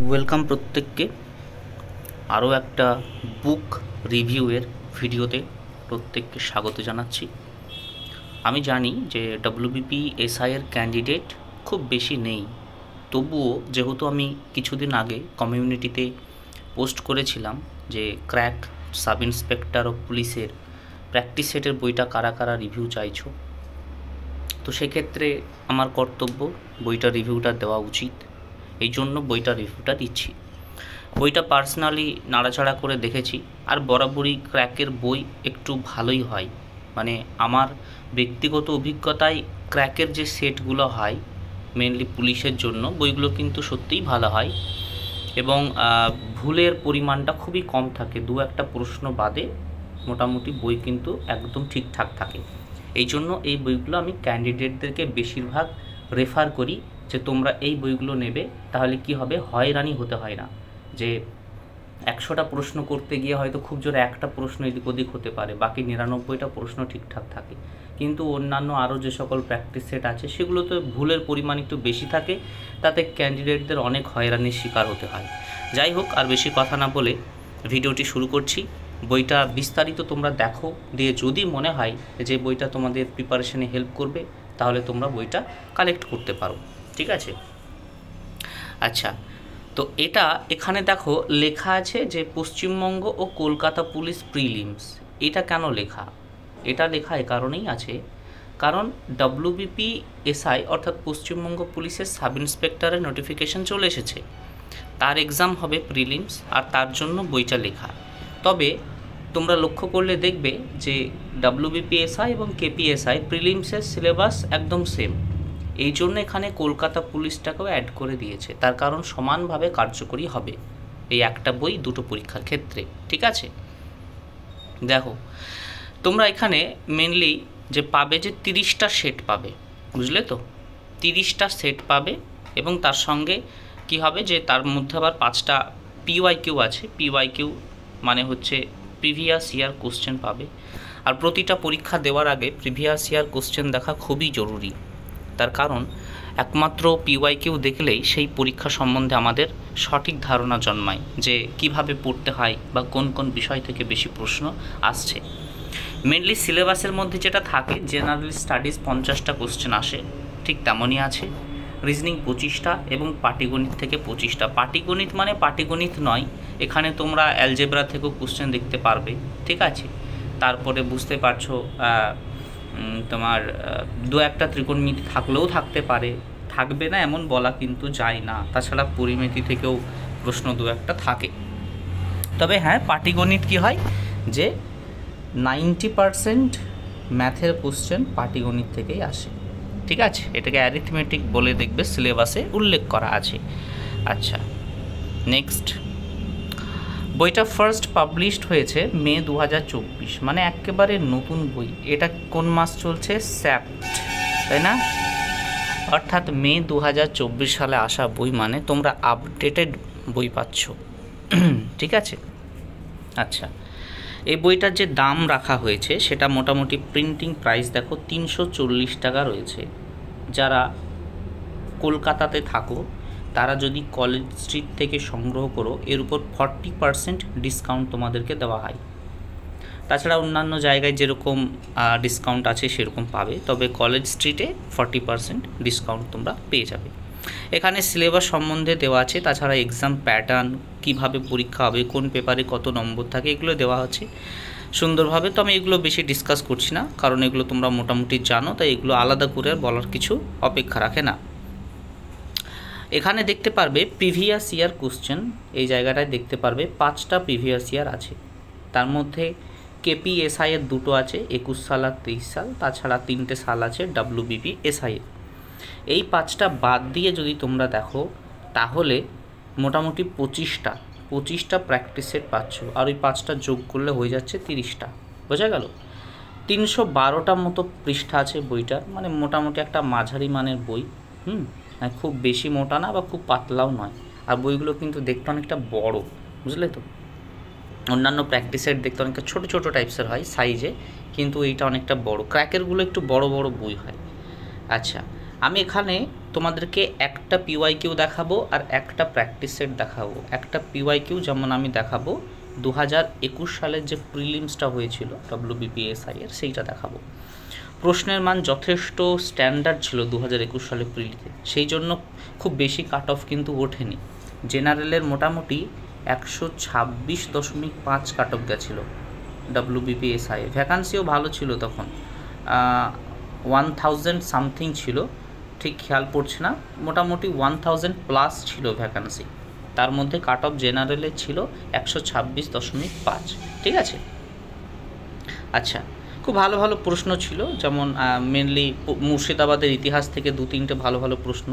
Welcome প্রত্যেককে আরও একটা বুক রিভিউয়ের ভিডিওতে প্রত্যেককে স্বাগত জানাচ্ছি। আমি জানি যে ডব্লিউবিপি এসআইয়ের ক্যান্ডিডেট খুব বেশি নেই, তবুও যেহেতু আমি কিছুদিন আগে কমিউনিটিতে পোস্ট করেছিলাম যে ক্র্যাক সাব ইন্সপেক্টর অফ পুলিশের প্র্যাকটিস সেটের বইটা কারা কারা রিভিউ চাইছো, তো সেক্ষেত্রে আমার কর্তব্য বইটা রিভিউটা দেওয়া উচিত, এই জন্য বইটা রিভিউটা দিচ্ছি। বইটা পার্সোনালি নাড়াচাড়া করে দেখেছি, আর বরাবরই ক্র্যাকের বই একটু ভালোই হয়। মানে আমার ব্যক্তিগত অভিজ্ঞতায় ক্র্যাকের যে সেটগুলো হয় মেনলি পুলিশের জন্য, বইগুলো কিন্তু সত্যিই ভালো হয় এবং ভুলের পরিমাণটা খুবই কম থাকে। দু একটা প্রশ্ন বাদে মোটামুটি বই কিন্তু একদম ঠিকঠাক থাকে। এই জন্য এই বইগুলো আমি ক্যান্ডিডেটদেরকে বেশিরভাগ রেফার করি যে তোমরা এই বইগুলো নেবে, তাহলে কি হবে, হয়রানি হতে হয় না। যে 100টা প্রশ্ন করতে গিয়ে হয়তো খুব জোরে একটা প্রশ্ন এদিক ওদিক হতে পারে, বাকি 99টা প্রশ্ন ঠিকঠাক থাকে, কিন্তু অন্যান্য আরও যে সকল প্র্যাকটিস সেট আছে সেগুলোতে ভুলের পরিমাণ একটু বেশি থাকে, তাতে ক্যান্ডিডেটদের অনেক হয়রানির শিকার হতে হয়। যাই হোক, আর বেশি কথা না বলে ভিডিওটি শুরু করছি। বইটা বিস্তারিত তোমরা দেখো, দিয়ে যদি মনে হয় যে বইটা তোমাদের প্রিপারেশনে হেল্প করবে, তাহলে তোমরা বইটা কালেক্ট করতে পারো। ঠিক আছে? আচ্ছা, তো এখানে দেখো লেখা আছে যে পশ্চিমবঙ্গ ও কলকাতা পুলিশ প্রিলিমস। এটা কেন লেখা? এটা লেখা এ কারণেই আছে, কারণ ডব্লিউবিপি এসআই অর্থাৎ পশ্চিমবঙ্গ পুলিশের সাব ইন্সপেক্টরের নোটিফিকেশন চলে এসেছে, তার এক্সাম হবে প্রিলিমস, আর তার জন্য বইটা লেখা। তবে তোমরা লক্ষ্য করলে দেখবে যে ডব্লিউবিপি এসআই এবং কেপিএসআই প্রিলিমসের সিলেবাস একদম সেম, এই জন্য এখানে কলকাতা পুলিশটাকেও অ্যাড করে দিয়েছে, তার কারণ সমানভাবে কার্যকরী হবে এই একটা বই দুটো পরীক্ষার ক্ষেত্রে। ঠিক আছে? দেখো তোমরা এখানে মেনলি যে পাবে যে 30টা সেট পাবে, বুঝলে তো? 30টা সেট পাবে এবং তার সঙ্গে কি হবে যে তার মধ্যে আবার 5টা পিওয়াইকিউ আছে। পিওয়াইকিউ মানে হচ্ছে প্রিভিয়াস ইয়ার কোশ্চেন পাবে, আর প্রতিটা পরীক্ষা দেওয়ার আগে প্রিভিয়াস ইয়ার কোশ্চেন দেখা খুবই জরুরি। তার কারণ একমাত্র পিওয়াইকিউ দেখলেই সেই পরীক্ষা সম্বন্ধে আমাদের সঠিক ধারণা জন্মায় যে কিভাবে পড়তে হয় বা কোন কোন বিষয় থেকে বেশি প্রশ্ন আসছে। মেনলি সিলেবাসের মধ্যে যেটা থাকে, জেনারেল স্টাডিজ 50টা কোশ্চেন আসে, ঠিক তেমনই আছে। রিজনিং 25টা এবং পাটিগণিত থেকে 25টা। পাটিগণিত মানে পাটিগণিত নয়, এখানে তোমরা অ্যালজেব্রা থেকেও কোশ্চেন দেখতে পারবে। ঠিক আছে? তারপরে বুঝতে পারছো তোমার দু একটা ত্রিকোণমিতি থাকলেও থাকতে পারে, থাকবে না এমন বলা কিন্তু যায় না। তাছাড়া পরিমিতি থেকেও প্রশ্ন দু একটা থাকে। তবে হ্যাঁ, পাটিগণিত কী হয় যে 90% ম্যাথের কোশ্চেন পাটিগণিত থেকেই আসে। ঠিক আছে? এটাকে অ্যারিথমেটিক বলে দেখবে সিলেবাসে উল্লেখ করা আছে। আচ্ছা, নেক্সট, বইটা ফার্স্ট পাবলিশড হয়েছে মে 2024, মানে একেবারে নতুন বই। এটা কোন মাস চলছে? সেপ্ট, তাই না? অর্থাৎ মে 2024 সালে আসা বই, মানে তোমরা আপডেটেড বই পাচ্ছ। ঠিক আছে? আচ্ছা, এই বইটার যে দাম রাখা হয়েছে সেটা মোটামুটি প্রিন্টিং প্রাইস দেখো 340 টাকা রয়েছে। যারা কলকাতাতে থাকো তারা যদি কলেজ স্ট্রিট থেকে সংগ্রহ করো, এর উপর 40% ডিসকাউন্ট তোমাদেরকে দেওয়া হয়। তাছাড়া অন্যান্য জায়গায় যেরকম ডিসকাউন্ট আছে সেরকম পাবে, তবে কলেজ স্ট্রিটে 40% ডিসকাউন্ট তোমরা পেয়ে যাবে। এখানে সিলেবাস সম্বন্ধে দেওয়া আছে, তাছাড়া এক্সাম প্যাটার্ন, কিভাবে পরীক্ষা হবে, কোন পেপারে কত নম্বর থাকে, এগুলো দেওয়া আছে সুন্দরভাবে। তো আমি এগুলো বেশি ডিসকাস করছি না, কারণ এগুলো তোমরা মোটামুটি জানো, তাই এগুলো আলাদা করে আর বলার কিছু অপেক্ষা রাখে না। এখানে দেখতে পারবে প্রিভিয়াস ইয়ার কোশ্চেন, এই জায়গাটায় দেখতে পারবে 5টা প্রিভিয়াস ইয়ার আছে। তার মধ্যে কেপিএসআই এর 2টো আছে, 21 সাল আর 23 সাল। তাছাড়া 3টে সাল আছে ডব্লিউবিপি এসআই এর। এই 5টা বাদ দিয়ে যদি তোমরা দেখো, তাহলে মোটামুটি 25টা প্র্যাকটিস সেট পাচ্ছ, আর ওই 5টা যোগ করলে হয়ে যাচ্ছে 30টা। বোঝা গেল? 312টা মতো পৃষ্ঠা আছে বইটার, মানে মোটামুটি একটা মাঝারি মানের বই। খুব বেশি মোটা না বা খুব পাতলাও নয়। আর বইগুলো কিন্তু দেখতে অনেকটা বড়, বুঝলে তো? অন্যান্য প্র্যাকটিস সেট দেখতে অনেকটা ছোটো ছোটো টাইপসের হয় সাইজে, কিন্তু এইটা অনেকটা বড়। ক্র্যাকেরগুলো একটু বড় বড় বই হয়। আচ্ছা, আমি এখানে তোমাদেরকে একটা পিওয়াইকিউ দেখাবো আর একটা প্র্যাকটিস সেট দেখাবো। একটা পিওয়াইকিউ যেমন আমি দেখাবো 2021 সালের যে প্রিলিমসটা হয়েছিল WBPSI এর, সেইটা দেখাবো। প্রশ্নের মান যথেষ্ট স্ট্যান্ডার্ড ছিল 2021 সালে প্রিলিতে, সেই জন্য খুব বেশি কাট অফ কিন্তু ওঠেনি। জেনারেলের মোটামুটি 126.5 কাট অফ গেছিলো WBPSI। ভ্যাকান্সিও ভালো ছিল তখন, 1000 সামথিং ছিল, ঠিক খেয়াল পড়ছে না, মোটামুটি 1000 প্লাস ছিল ভ্যাকান্সি। তার মধ্যে কাট অফ জেনারেলে ছিল 126.5। ঠিক আছে, আচ্ছা, খুব ভালো ভালো প্রশ্ন ছিল, যেমন মেনলি মুর্শিদাবাদের ইতিহাস থেকে 2-3টে ভালো ভালো প্রশ্ন,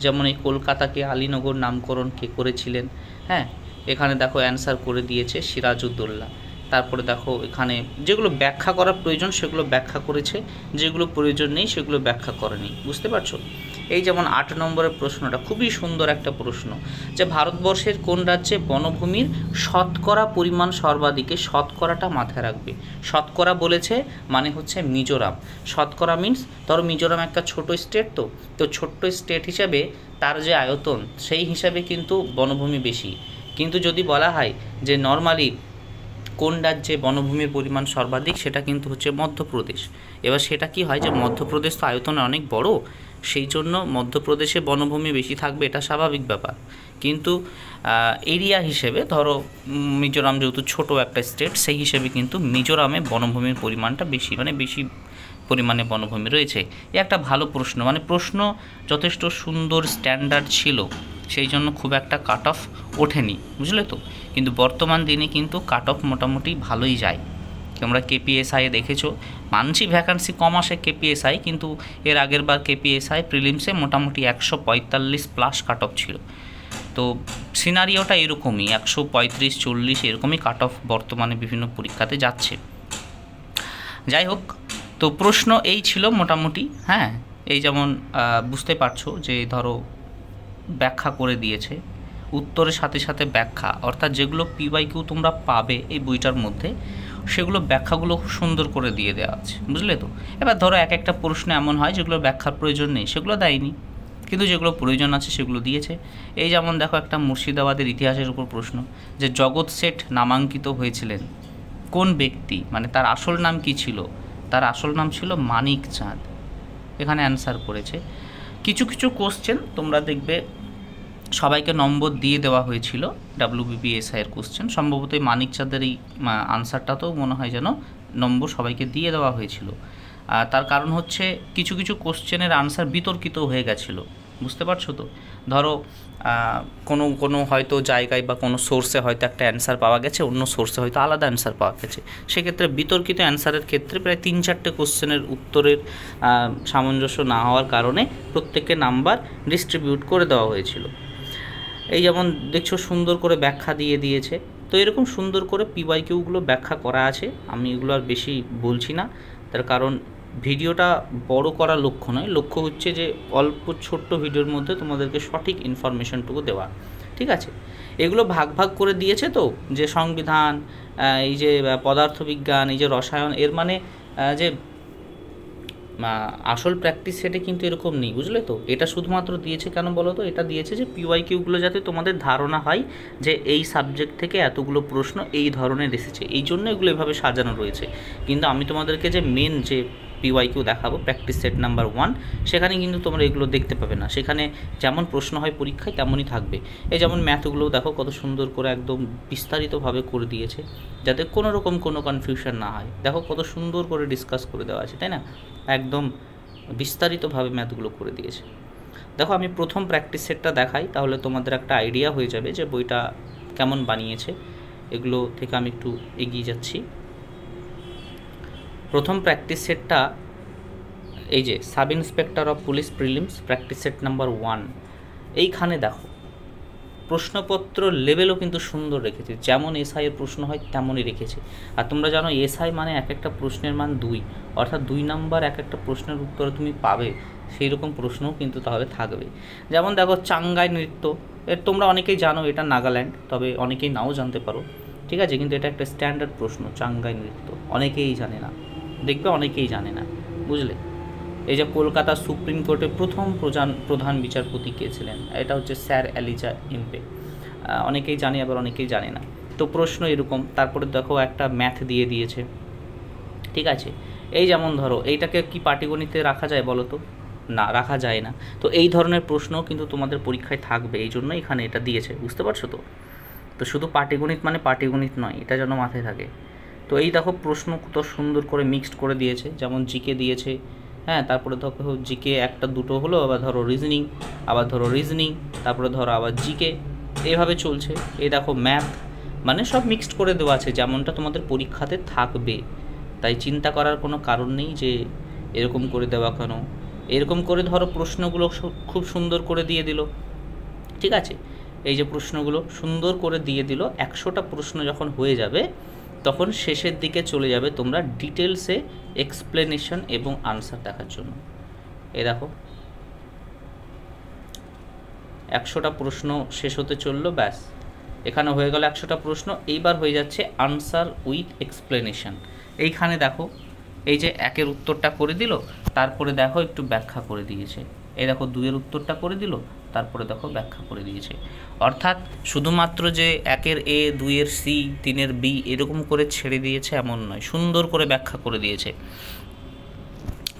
যেমন এই কলকাতাকে আলীনগর নামকরণ কে করেছিলেন। হ্যাঁ, এখানে দেখো অ্যান্সার করে দিয়েছে সিরাজউদ্দৌলা। তারপরে দেখো এখানে যেগুলো ব্যাখ্যা করার প্রয়োজন সেগুলো ব্যাখ্যা করেছে, যেগুলো প্রয়োজন নেই সেগুলো ব্যাখ্যা করেনি। বুঝতে পারছো? এই যেমন 8 নম্বরের প্রশ্নটা খুবই সুন্দর একটা প্রশ্ন, যে ভারতবর্ষের কোন রাজ্যে বনভূমির শতকরা পরিমাণ সর্বাধিক। শতকরাটা মাথায় রাখবে। শতকরা বলেছে মানে হচ্ছে মিজোরাম। শতকরা মিন্স ধরো মিজোরাম একটা ছোট স্টেট, তো ছোট্ট স্টেট হিসাবে তার যে আয়তন সেই হিসাবে কিন্তু বনভূমি বেশি। কিন্তু যদি বলা হয় যে নর্মালি কোন রাজ্যে বনভূমির পরিমাণ সর্বাধিক, সেটা কিন্তু হচ্ছে মধ্যপ্রদেশ। এবার সেটা কি হয় যে মধ্যপ্রদেশ তো আয়তনে অনেক বড়, সেই জন্য মধ্যপ্রদেশে বনভূমি বেশি থাকবে, এটা স্বাভাবিক ব্যাপার। কিন্তু এরিয়া হিসেবে ধরো মিজোরাম যেহেতু ছোট একটা স্টেট, সেই হিসেবে কিন্তু মিজোরামে বনভূমির পরিমাণটা বেশি, মানে বেশি পরিমাণে বনভূমি রয়েছে। এ একটা ভালো প্রশ্ন, মানে প্রশ্ন যথেষ্ট সুন্দর স্ট্যান্ডার্ড ছিল, সেই জন্য খুব একটা কাট অফ ওঠেনি, বুঝলে তো। কিন্তু বর্তমান দিনে কিন্তু কাট অফ মোটামুটি ভালোই যায়। তোমরা কেপিএসআইয়ে দেখেছো, মানছি ভ্যাকান্সি কম আসে কেপিএসআই, কিন্তু এর আগের বার কেপিএসআই প্রিলিমসে মোটামুটি 145 প্লাস কাট অফ ছিল। তো সিনারিওটা এরকমই, 135-40 এরকমই কাট অফ বর্তমানে বিভিন্ন পরীক্ষাতে যাচ্ছে। যাই হোক, তো প্রশ্ন এই ছিল মোটামুটি। হ্যাঁ, এই যেমন বুঝতে পারছো যে ধরো ব্যাখ্যা করে দিয়েছে, উত্তরের সাথে সাথে ব্যাখ্যা, অর্থাৎ যেগুলো পিওয়াইকিউ তোমরা পাবে এই বইটার মধ্যে, সেগুলো ব্যাখ্যাগুলো খুব সুন্দর করে দিয়ে দেওয়া আছে, বুঝলে তো। এবার ধরো এক একটা প্রশ্ন এমন হয় যেগুলো ব্যাখ্যার প্রয়োজন নেই, সেগুলো দেয়নি, কিন্তু যেগুলো প্রয়োজন আছে সেগুলো দিয়েছে। এই যেমন দেখো একটা মুর্শিদাবাদের ইতিহাসের উপর প্রশ্ন, যে জগৎ শেঠ নামাঙ্কিত হয়েছিলেন কোন ব্যক্তি, মানে তার আসল নাম কি ছিল? তার আসল নাম ছিল মানিক চাঁদ। এখানে অ্যান্সার করেছে। কিছু কিছু কোশ্চেন তোমরা দেখবে সবাইকে নম্বর দিয়ে দেওয়া হয়েছিল, WBPSI এর কোশ্চেন, সম্ভবত এই মানিক চাঁদের এই আনসারটাতেও মনে হয় যেন নম্বর সবাইকে দিয়ে দেওয়া হয়েছিল। তার কারণ হচ্ছে কিছু কিছু কোশ্চেনের আনসার বিতর্কিত হয়ে গেছিলো, বুঝতে পারছো তো। ধরো কোনো কোনো হয়তো জায়গায় বা কোনো সোর্সে হয়তো একটা অ্যান্সার পাওয়া গেছে, অন্য সোর্সে হয়তো আলাদা অ্যান্সার পাওয়া গেছে, সেক্ষেত্রে বিতর্কিত অ্যান্সারের ক্ষেত্রে প্রায় 3-4টে কোশ্চেনের উত্তরের সামঞ্জস্য না হওয়ার কারণে প্রত্যেককে নাম্বার ডিস্ট্রিবিউট করে দেওয়া হয়েছিল। এই যেমন দেখছো সুন্দর করে ব্যাখ্যা দিয়ে দিয়েছে। তো এরকম সুন্দর করে পিওয়াইকিউগুলো ব্যাখ্যা করা আছে, আমি এগুলো আর বেশি বলছি না, তার কারণ ভিডিওটা বড় করার লক্ষ্য নয়, লক্ষ্য হচ্ছে যে অল্প ছোট্ট ভিডিওর মধ্যে তোমাদেরকে সঠিক ইনফরমেশনটুকু দেওয়া। ঠিক আছে, এগুলো ভাগ ভাগ করে দিয়েছে, তো যে সংবিধান, এই যে পদার্থবিজ্ঞান, এই যে রসায়ন, এর মানে যে আসল প্র্যাকটিস সেটে কিন্তু এরকম নেই, বুঝলে তো। এটা শুধুমাত্র দিয়েছে কেন বলো তো, এটা দিয়েছে যে পিওয়াইকিউগুলো যাতে তোমাদের ধারণা হয় যে এই সাবজেক্ট থেকে এতগুলো প্রশ্ন এই ধরনের এসেছে, এই জন্য এগুলো এভাবে সাজানো রয়েছে। কিন্তু আমি তোমাদেরকে যে মেন যে পিওয়াইকিউ দেখাবো প্র্যাকটিস সেট নাম্বার 1, সেখানে কিন্তু তোমরা এগুলো দেখতে পাবে না। সেখানে যেমন প্রশ্ন হয় পরীক্ষায় তেমনই থাকবে। এই যেমন ম্যাথগুলোও দেখো কত সুন্দর করে একদম বিস্তারিতভাবে করে দিয়েছে, যাতে কোনো রকম কোনো কনফিউশন না হয়। দেখো কত সুন্দর করে ডিসকাস করে দেওয়া আছে, তাই না? একদম বিস্তারিতভাবে ম্যাথগুলো করে দিয়েছে। দেখো আমি প্রথম প্র্যাকটিস সেটটা দেখাই, তাহলে তোমাদের একটা আইডিয়া হয়ে যাবে যে বইটা কেমন বানিয়েছে। এগুলো থেকে আমি একটু এগিয়ে যাচ্ছি। প্রথম প্র্যাকটিস সেটটা এই যে sub inspector of police prelims practice set number 1। এইখানে দেখো প্রশ্নপত্র লেভেলও কিন্তু সুন্দর রেখেছে, যেমন এসআইয়ের প্রশ্ন হয় তেমনই রেখেছে। আর তোমরা জানো এসআই মানে এক একটা প্রশ্নের মান 2, অর্থাৎ 2 নাম্বার এক একটা প্রশ্নের উত্তরে তুমি পাবে, সেই রকম প্রশ্নও কিন্তু তাহলে থাকবে। যেমন দেখো চাঙ্গাই নৃত্য, এর তোমরা অনেকেই জানো এটা নাগাল্যান্ড, তবে অনেকেই নাও জানতে পারো, ঠিক আছে, কিন্তু এটা একটা স্ট্যান্ডার্ড প্রশ্ন। চাঙ্গাই নৃত্য অনেকেই জানে না, দেখবে অনেকেই জানে না, বুঝলে। এই যে কলকাতা সুপ্রিম কোর্টের প্রথম প্রধান বিচারপতি কে ছিলেন, এটা হচ্ছে স্যার এলিজা ইম্পে। অনেকেই জানে আবার অনেকেই জানে না। তো প্রশ্ন এরকম। তারপরে দেখো একটা ম্যাথ দিয়ে দিয়েছে, ঠিক আছে। এই যেমন ধরো এইটাকে কি পাটিগণিতে রাখা যায় বলো তো? না, রাখা যায় না। তো এই ধরনের প্রশ্ন কিন্তু তোমাদের পরীক্ষায় থাকবে, এই জন্য এখানে এটা দিয়েছে, বুঝতে পারছো তো? তো শুধু পাটিগণিত মানে পাটিগণিত নয়, এটা যেন মাথায় থাকে। তো এই দেখো প্রশ্ন কত সুন্দর করে মিক্সড করে দিয়েছে, যেমন জিকে দিয়েছে, হ্যাঁ, তারপরে ধরো জিকে একটা দুটো হলো, আবার ধরো রিজনিং, আবার ধরো রিজনিং, তারপরে ধরো আবার জিকে, এইভাবে চলছে। এই দেখো ম্যাথ, মানে সব মিক্সড করে দেওয়া আছে যেমনটা তোমাদের পরীক্ষাতে থাকবে। তাই চিন্তা করার কোনো কারণ নেই যে এরকম করে দেওয়া কেন। এরকম করে ধরো প্রশ্নগুলো খুব সুন্দর করে দিয়ে দিল, ঠিক আছে। এই যে প্রশ্নগুলো সুন্দর করে দিয়ে দিল, 100টা প্রশ্ন যখন হয়ে যাবে তখন শেষের দিকে চলে যাবে তোমরা ডিটেলসে এক্সপ্লেনেশন এবং আনসার দেখার জন্য। এই দেখো 100টা প্রশ্ন শেষ হতে চললো, ব্যাস এখানে হয়ে গেল 100টা প্রশ্ন। এইবার হয়ে যাচ্ছে আনসার উইথ এক্সপ্লেনেশন। এইখানে দেখো এই যে 1-এর উত্তরটা করে দিল, তারপরে দেখো একটু ব্যাখ্যা করে দিয়েছে। এই দেখো 2-এর উত্তরটা করে দিল, তারপরে দেখো ব্যাখ্যা করে দিয়েছে। অর্থাৎ শুধুমাত্র যে 1-এর এ, 2-এর সি, 3-এর বি এরকম করে ছেড়ে দিয়েছে এমন নয়, সুন্দর করে ব্যাখ্যা করে দিয়েছে।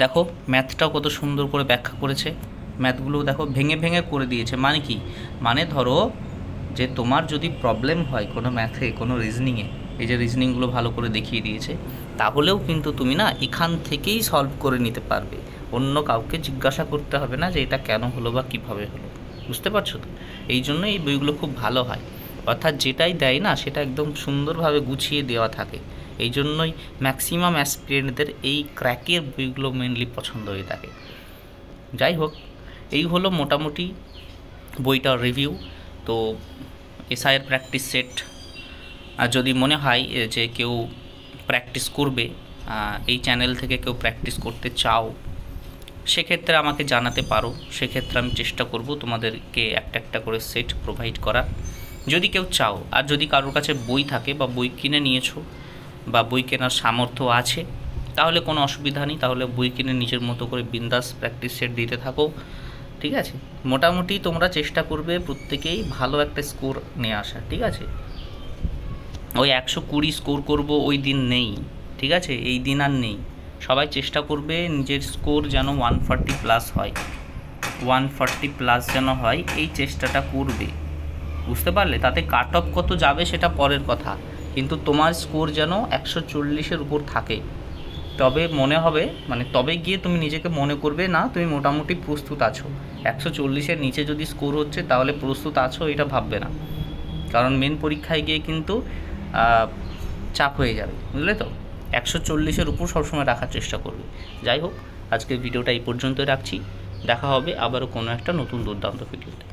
দেখো ম্যাথটাও কত সুন্দর করে ব্যাখ্যা করেছে, ম্যাথগুলো দেখো ভেঙে ভেঙে করে দিয়েছে। মানে কি, মানে ধরো যে তোমার যদি প্রবলেম হয় কোনো ম্যাথে, কোনো রিজনিংয়ে, এই যে রিজনিংগুলো ভালো করে দেখিয়ে দিয়েছে, তাহলেও কিন্তু তুমি না এখান থেকেই সলভ করে নিতে পারবে, অন্য কাউকে জিজ্ঞাসা করতে হবে না যে এটা কেন হলো বা কীভাবে হলো, বুঝতে পারছো তো? এই জন্য এই বইগুলো খুব ভালো হয়, অর্থাৎ যেটাই দেয় না সেটা একদম সুন্দরভাবে গুছিয়ে দেওয়া থাকে। এই জন্যই ম্যাক্সিমাম অ্যাসপিরেন্টদের এই ক্র্যাকের বইগুলো মেনলি পছন্দ হয়ে থাকে। যাই হোক, এই হলো মোটামুটি বইটার রিভিউ। তো এসআইয়ের প্র্যাকটিস সেট, আর যদি মনে হয় যে কেউ প্র্যাকটিস করবে, এই চ্যানেল থেকে কেউ প্র্যাকটিস করতে চাও, সেক্ষেত্রে আমাকে জানাতে পারো। সেক্ষেত্রে আমি চেষ্টা করব তোমাদেরকে একটা একটা করে সেট প্রোভাইড করার, যদি কেউ চাও। আর যদি কারোর কাছে বই থাকে বা বই কিনে নিয়েছো বা বই কেনার সামর্থ্য আছে, তাহলে কোনো অসুবিধা নেই, তাহলে বই কিনে নিজের মতো করে বিন্দাস প্র্যাকটিস সেট দিতে থাকো, ঠিক আছে। মোটামুটি তোমরা চেষ্টা করবে প্রত্যেকেই ভালো একটা স্কোর নিয়ে আসা, ঠিক আছে। ওই 120 স্কোর করব ওই দিন নেই, ঠিক আছে, এই দিন আর নেই। সবাই চেষ্টা করবে নিজের স্কোর যেন 140+ হয়, 140+ যেন হয়, এই চেষ্টাটা করবে, বুঝতে পারলে? তাতে কাট অফ কত যাবে সেটা পরের কথা, কিন্তু তোমার স্কোর যেন 140-এর উপর থাকে, তবে মনে হবে, মানে তবে গিয়ে তুমি নিজেকে মনে করবে না তুমি মোটামুটি প্রস্তুত আছো। 140-এর নিচে যদি স্কোর হচ্ছে তাহলে প্রস্তুত আছো এটা ভাববে না, কারণ মেন পরীক্ষায় গিয়ে কিন্তু চাপ হয়ে যাবে, বুঝলে তো? 140-এর উপর সবসময় রাখার চেষ্টা করবে। যাই হোক, আজকের ভিডিওটা এই পর্যন্তই রাখছি, দেখা হবে আবারও কোনো একটা নতুন দুর্দান্ত ভিডিওতে।